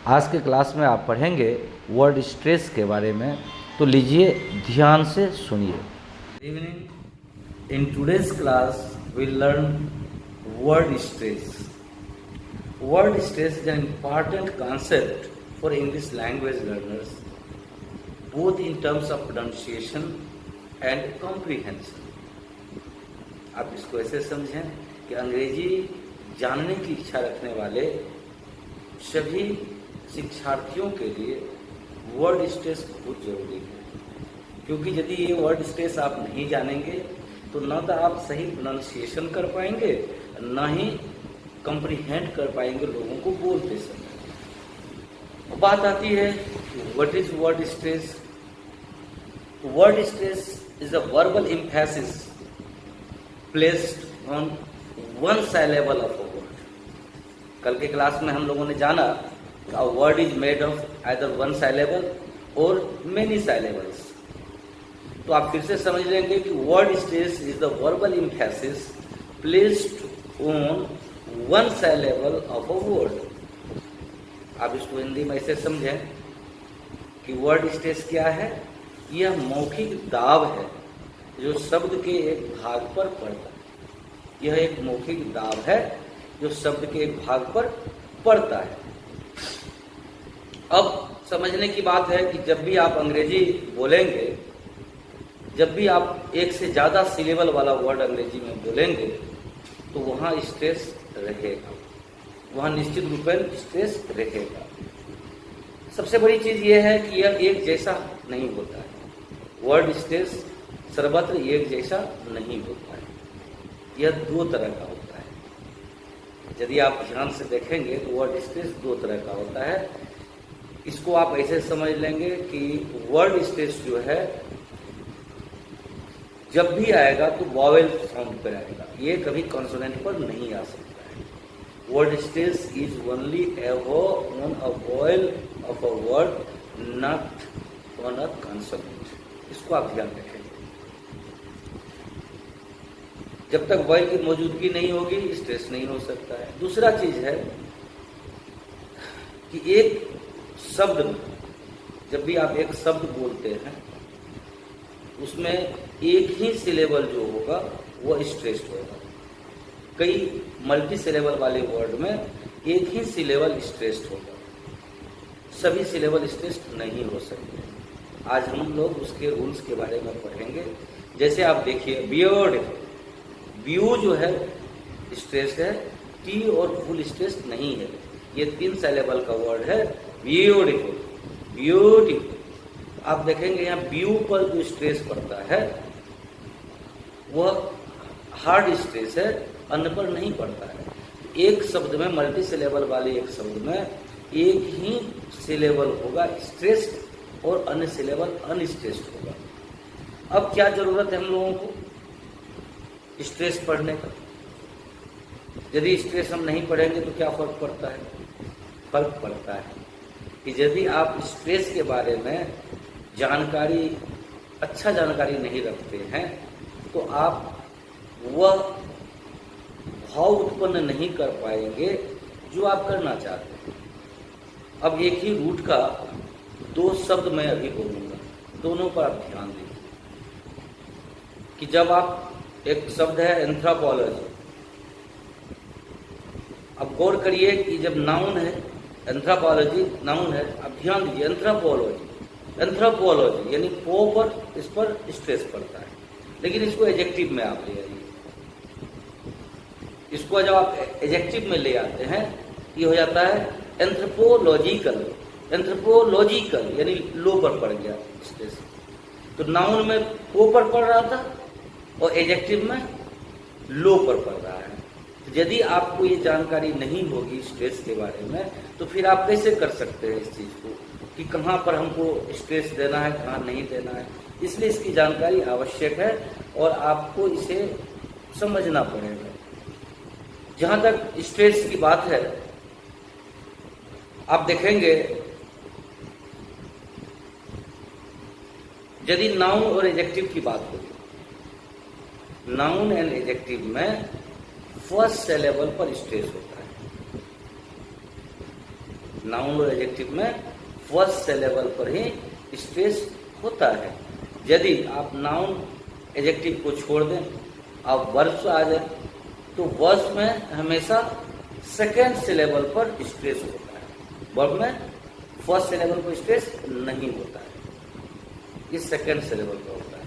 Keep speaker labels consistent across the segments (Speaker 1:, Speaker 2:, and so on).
Speaker 1: आज के क्लास में आप पढ़ेंगे वर्ड स्ट्रेस के बारे में, तो लीजिए ध्यान से सुनिए। Evening in today's class we learn word stress. Word stress is an important concept for English language learners, both in terms of pronunciation and comprehension. आप इसको ऐसे समझें कि अंग्रेजी जानने की इच्छा रखने वाले सभी शिक्षार्थियों के लिए वर्ड स्ट्रेस बहुत जरूरी है, क्योंकि यदि ये वर्ड स्ट्रेस आप नहीं जानेंगे तो न तो आप सही प्रोनाउंसिएशन कर पाएंगे, न ही कंप्रीहेंड कर पाएंगे लोगों को बोलते समय। बात आती है what is word stress. Word stress is a verbal emphasis placed on one syllable of a word. कल के क्लास में हम लोगों ने जाना कि a word is made of either one syllable और मेनी सिलेबल्स. तो आप फिर से समझ लेंगे कि word stress is the verbal emphasis placed on one syllable of a word. आप इसको हिंदी में ऐसे समझें कि वर्ड स्ट्रेस क्या है. यह मौखिक दाब है जो शब्द के एक भाग पर पड़ता है. यह एक मौखिक दाब है जो शब्द के एक भाग पर पड़ता है. अब समझने की बात है कि जब भी आप अंग्रेजी बोलेंगे, जब भी आप एक से ज्यादा सिलेबल वाला वर्ड अंग्रेजी में बोलेंगे तो वहां स्ट्रेस रहेगा, वहां निश्चित रूप में स्ट्रेस रहेगा. सबसे बड़ी चीज यह है कि यह एक जैसा नहीं होता है. वर्ड स्ट्रेस सर्वत्र एक जैसा नहीं होता है, यह दो तरह का होता है. यदि आप ध्यान से देखेंगे तो वर्ड स्ट्रेस दो तरह का होता है. इसको आप ऐसे समझ लेंगे कि वर्ड स्ट्रेस जो है जब भी आएगा तो वॉवेल साउंड पर आएगा, ये कभी कॉन्सोनेंट पर नहीं आ सकता है. वर्ड स्ट्रेस इज ओनली एवो on a vowel of a word, not on a consonant. इसको आप ध्यान रखेंगे. जब तक वॉवेल की मौजूदगी नहीं होगी स्ट्रेस नहीं हो सकता है. दूसरा चीज है कि एक शब्द में जब भी आप एक शब्द बोलते हैं उसमें एक ही सिलेबल जो होगा वो स्ट्रेस्ड होगा. कई मल्टी सिलेबल वाले वर्ड में एक ही सिलेबल स्ट्रेस्ड होगा, सभी सिलेबल स्ट्रेस्ड नहीं हो सकते. आज हम लोग उसके रूल्स के बारे में पढ़ेंगे. जैसे आप देखिए बियर्ड, ब्यू जो है स्ट्रेस्ड है, टी और फुल स्ट्रेस्ड नहीं है. ये तीन सिलेबल का वर्ड है ब्यूटीफुल, ब्यूटीफुल. आप देखेंगे यहाँ ब्यू पर जो स्ट्रेस पड़ता है वह हार्ड स्ट्रेस है, अन्य पर नहीं पड़ता है. एक शब्द में मल्टी सिलेबल वाले एक शब्द में एक ही सिलेबल होगा स्ट्रेस्ड और अन्य सिलेबल अनस्ट्रेस्ड होगा. अब क्या जरूरत है हम लोगों को स्ट्रेस पढ़ने का. यदि स्ट्रेस हम नहीं पढ़ेंगे तो क्या फर्क पड़ता है. फर्क पड़ता है कि यदि आप स्ट्रेस के बारे में जानकारी, अच्छा जानकारी नहीं रखते हैं तो आप वह भाव उत्पन्न नहीं कर पाएंगे जो आप करना चाहते हैं. अब एक ही रूट का दो शब्द मैं अभी बोलूंगा, दोनों पर आप ध्यान दीजिए कि जब आप, एक शब्द है एंथ्रोपोलॉजी. अब गौर करिए कि जब नाउन है, एंथ्रोपोलॉजी नाउन है, अब ध्यान दीजिए एंथ्रोपोलॉजी, एंथ्रोपोलॉजी यानी पो पर इस पर स्ट्रेस पड़ता है, लेकिन इसको एडजेक्टिव में आप ले आइए. इसको जब आप एडजेक्टिव में ले आते हैं ये हो जाता है एंथ्रोपोलॉजिकल. एंथ्रोपोलॉजिकल यानी लो पर पड़ गया स्ट्रेस. तो नाउन में पो पर पड़ रहा था और एडजेक्टिव में लो पर पड़ रहा है. यदि आपको ये जानकारी नहीं होगी स्ट्रेस के बारे में तो फिर आप कैसे कर सकते हैं इस चीज को कि कहाँ पर हमको स्ट्रेस देना है, कहाँ नहीं देना है. इसलिए इसकी जानकारी आवश्यक है और आपको इसे समझना पड़ेगा. जहां तक स्ट्रेस की बात है, आप देखेंगे यदि नाउन और एडजेक्टिव की बात होगी, नाउन एंड एडजेक्टिव में फर्स्ट सिलेबल पर स्ट्रेस होता है. नाउन और एडजेक्टिव में फर्स्ट सिलेबल पर ही स्ट्रेस होता है। यदि आप नाउन एडजेक्टिव को छोड़ दें, आप वर्ब्स आ जाए, तो वर्ब्स में हमेशा सेकेंड सिलेबल पर स्ट्रेस होता है। वर्ब में फर्स्ट सिलेबल पर स्ट्रेस नहीं होता है, ये सेकेंड सिलेबल पर होता है।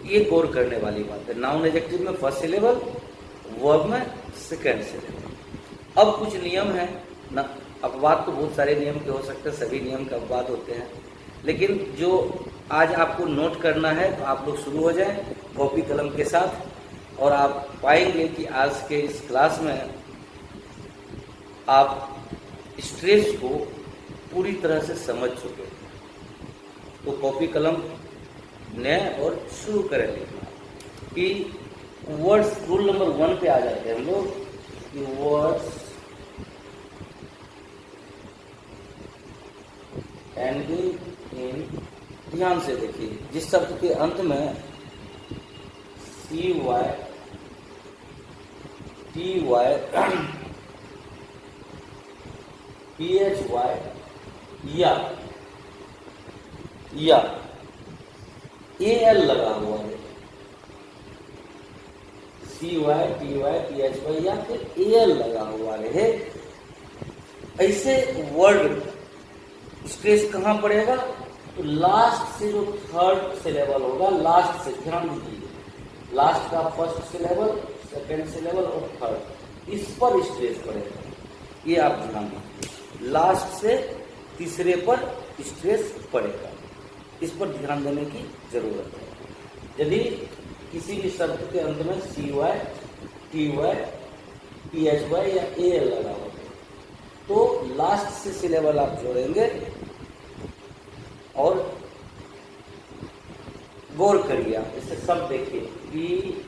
Speaker 1: ये गौर करने वाली बात है। नाउन एडजेक्टिव में फर्स्ट सिलेबल, वर्ब में सेकेंड सिलेबल। अब कुछ नियम है ना, अपवाद तो बहुत सारे नियम के हो सकते हैं, सभी नियम के अपवाद होते हैं, लेकिन जो आज आपको नोट करना है तो आप लोग शुरू हो जाएं कॉपी कलम के साथ, और आप पाएंगे कि आज के इस क्लास में आप स्ट्रेस को पूरी तरह से समझ चुके हैं। तो कॉपी कलम लें और शुरू करें लिखना। कि वर्ड्स रूल नंबर 1 पे आ जाते हैं हम लोग कि वर्ड्स एंडिंग इन, ध्यान से देखिए, जिस शब्द के अंत में CY TY PHY या AL लगा हुआ है, CY TY PHY या फिर AL लगा हुआ है, ऐसे वर्ड स्ट्रेस कहाँ पड़ेगा? तो लास्ट से जो थर्ड सिलेबल होगा, लास्ट से, ध्यान दीजिए, लास्ट का फर्स्ट सिलेबल, सेकेंड सिलेबल और थर्ड, इस पर स्ट्रेस पड़ेगा। ये आप ध्यान दीजिए, लास्ट से तीसरे पर स्ट्रेस पड़ेगा, इस पर ध्यान देने की जरूरत है। यदि किसी भी शब्द के अंत में CY TY PHY या AL लगा हो तो लास्ट से सिलेबल आप जोड़ेंगे। और गौर करिए, आप इसे सब देखिए, PHILOSOPHY,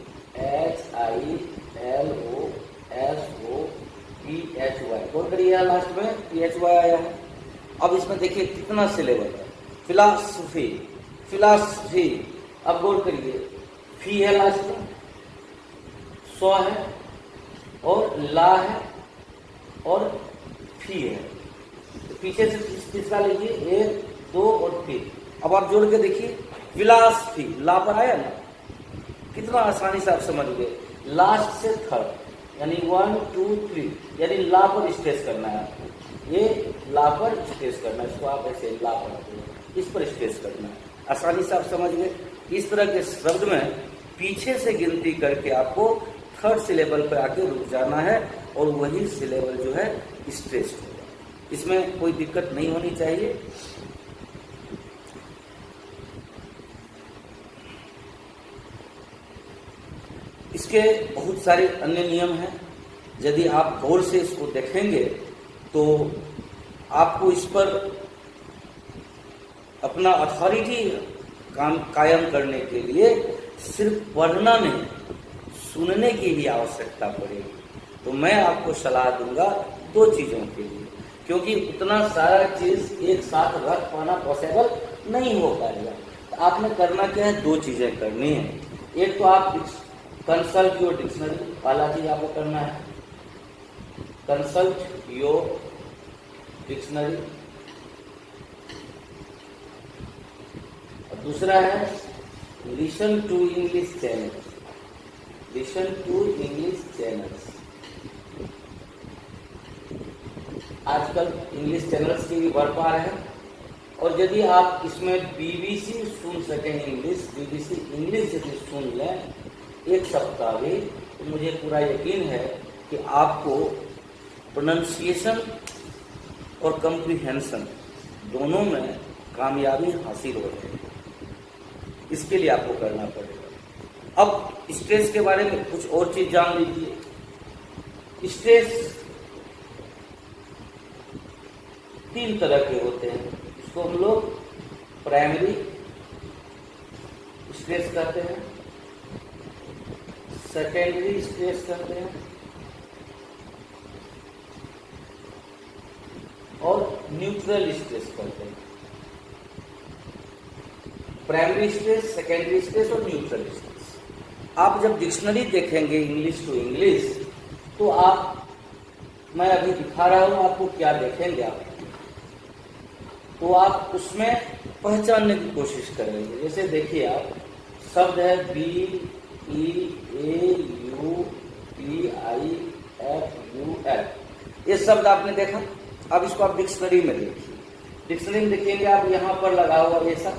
Speaker 1: गौर करिए, लास्ट में PHY आया है। अब इसमें देखिए कितना सिलेबल है, फिलॉसफी, अब गौर करिए, फी है लास्ट में, सौ है और ला है और फी है, तो पीछे से तीसरा लीजिए, 1 2 और 3। अब आप जोड़ के देखिए, फिलॉसफी, ला पर आया ना, कितना आसानी से आप समझ गए। लास्ट से थर्ड यानी 1 2 3, यानी ला पर स्ट्रेस करना है, ये ला पर स्ट्रेस करना है, इसको आप ऐसे ला पर, इस पर स्ट्रेस करना है, आसानी से आप समझ गए। इस तरह के शब्द में पीछे से गिनती करके आपको थर्ड सिलेबल पर आके रुक जाना है, और वही सिलेबल जो है स्ट्रेस होगा। इसमें कोई दिक्कत नहीं होनी चाहिए। इसके बहुत सारे अन्य नियम हैं, यदि आप गौर से इसको देखेंगे तो आपको इस पर अपना अथॉरिटी कायम करने के लिए सिर्फ पढ़ना नहीं, सुनने की भी आवश्यकता पड़ेगी। तो मैं आपको सलाह दूंगा 2 चीजों के लिए, क्योंकि उतना सारा चीज एक साथ रख पाना पॉसिबल नहीं हो पाएगा। तो आपने करना क्या है, 2 चीजें करनी है। एक तो आप कंसल्ट योर डिक्शनरी, पहला चीज आपको करना है, कंसल्ट योर डिक्शनरी, और दूसरा है listen to English channel, listen to English channels. आजकल इंग्लिश चैनल्स की भी बढ़ पा रहे हैं, और यदि आप इसमें BBC सुन सकें, इंग्लिश BBC इंग्लिश यदि सुन लें एक सप्ताह भी, तो मुझे पूरा यकीन है कि आपको प्रोनंसिएशन और कंप्रीहेंशन दोनों में कामयाबी हासिल हो जाएगी। इसके लिए आपको करना पड़ेगा। अब स्ट्रेस के बारे में कुछ और चीज जान लीजिए। स्ट्रेस 3 तरह के होते हैं, इसको हम लोग प्राइमरी स्ट्रेस कहते हैं, सेकेंडरी स्ट्रेस कहते हैं, और न्यूट्रल स्ट्रेस कहते हैं। प्राइमरी स्ट्रेस, सेकेंडरी स्ट्रेस और न्यूट्रल स्ट्रेस। आप जब डिक्शनरी देखेंगे इंग्लिश टू इंग्लिश, तो आप मैं अभी दिखा रहा हूं आपको, क्या देखेंगे आप, तो आप उसमें पहचानने की कोशिश करेंगे। जैसे देखिए आप, शब्द है BEAUTIFUL, ये शब्द आपने देखा। अब इसको आप डिक्शनरी में देखिए, डिक्शनरी में देखेंगे आप, यहाँ पर लगा हुआ ऐसा,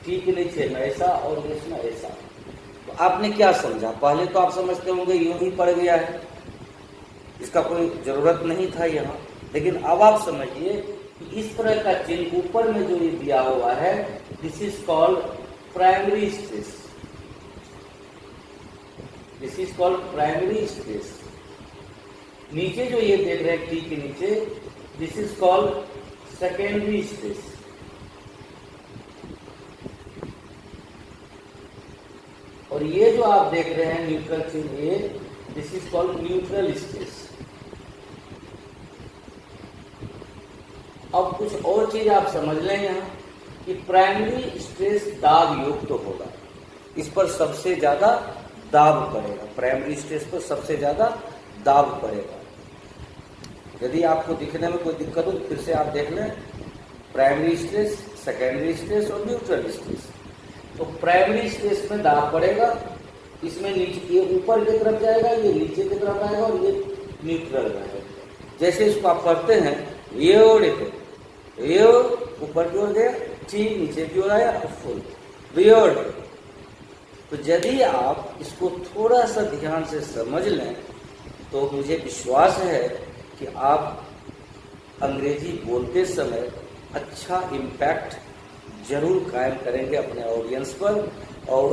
Speaker 1: टी के नीचे में ऐसा और इसमें ऐसा। तो आपने क्या समझा? पहले तो आप समझते होंगे यूं ही पड़ गया है, इसका कोई जरूरत नहीं था यहाँ, लेकिन अब आप समझिए कि इस तरह का चिन्ह ऊपर में जो ये दिया हुआ है, this is called primary stress, this is called primary stress. नीचे जो ये देख रहे हैं टी के नीचे, this is called secondary stress. और ये जो आप देख रहे हैं न्यूट्रल चिन्ह ये, this is called neutral stress. अब कुछ और चीज आप समझ लें यहाँ कि प्राइमरी स्ट्रेस दाब युक्त तो होगा, इस पर सबसे ज्यादा दाब पड़ेगा, प्राइमरी स्ट्रेस पर सबसे ज्यादा दाब पड़ेगा। यदि आपको दिखने में कोई दिक्कत हो तो फिर से आप देख लें, प्राइमरी स्ट्रेस, सेकेंडरी स्ट्रेस और न्यूट्रल स्ट्रेस। तो प्राइमरी स्ट्रेस में दाब पड़ेगा, इसमें नीचे, ये ऊपर की तरफ जाएगा, ये नीचे की तरफ आएगा और ये न्यूट्रल रहेगा। जैसे इसको आप पढ़ते हैं, ये ऊपर की ओर गया, टी नीचे की ओर आया, फुल, वियर्ड। तो यदि आप इसको थोड़ा सा ध्यान से समझ लें तो मुझे विश्वास है कि आप अंग्रेजी बोलते समय अच्छा इम्पैक्ट जरूर कायम करेंगे अपने ऑडियंस पर, और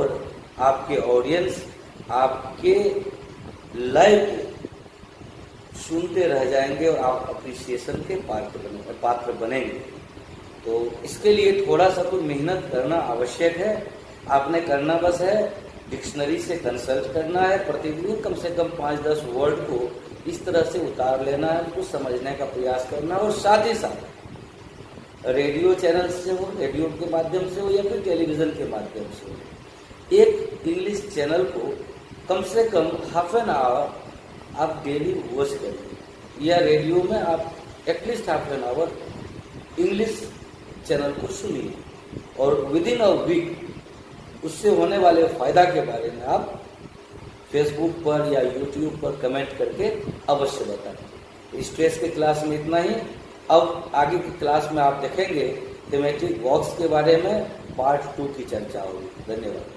Speaker 1: आपके ऑडियंस आपके लाइव सुनते रह जाएंगे और आप अप्रिसिएशन के पात्र बनेंगे। तो इसके लिए थोड़ा सा तो मेहनत करना आवश्यक है। आपने करना बस है, डिक्शनरी से कंसल्ट करना है, प्रतिदिन कम से कम 5-10 वर्ड को इस तरह से उतार लेना है, उसको समझने का प्रयास करना, और साथ ही साथ रेडियो चैनल से हो, रेडियो के माध्यम से हो या फिर टेलीविजन के माध्यम से हो, एक इंग्लिश चैनल को कम से कम हाफ एन आवर आप डेली वॉच करिए, या रेडियो में आप at least half an hour English channel को सुनिए, और विद इन अ वीक उससे होने वाले फायदा के बारे में आप फेसबुक पर या यूट्यूब पर कमेंट करके अवश्य बताएं। स्ट्रेस के क्लास में इतना ही। अब आगे की क्लास में आप देखेंगे थीमेटिक बॉक्स के बारे में पार्ट 2 की चर्चा होगी। धन्यवाद।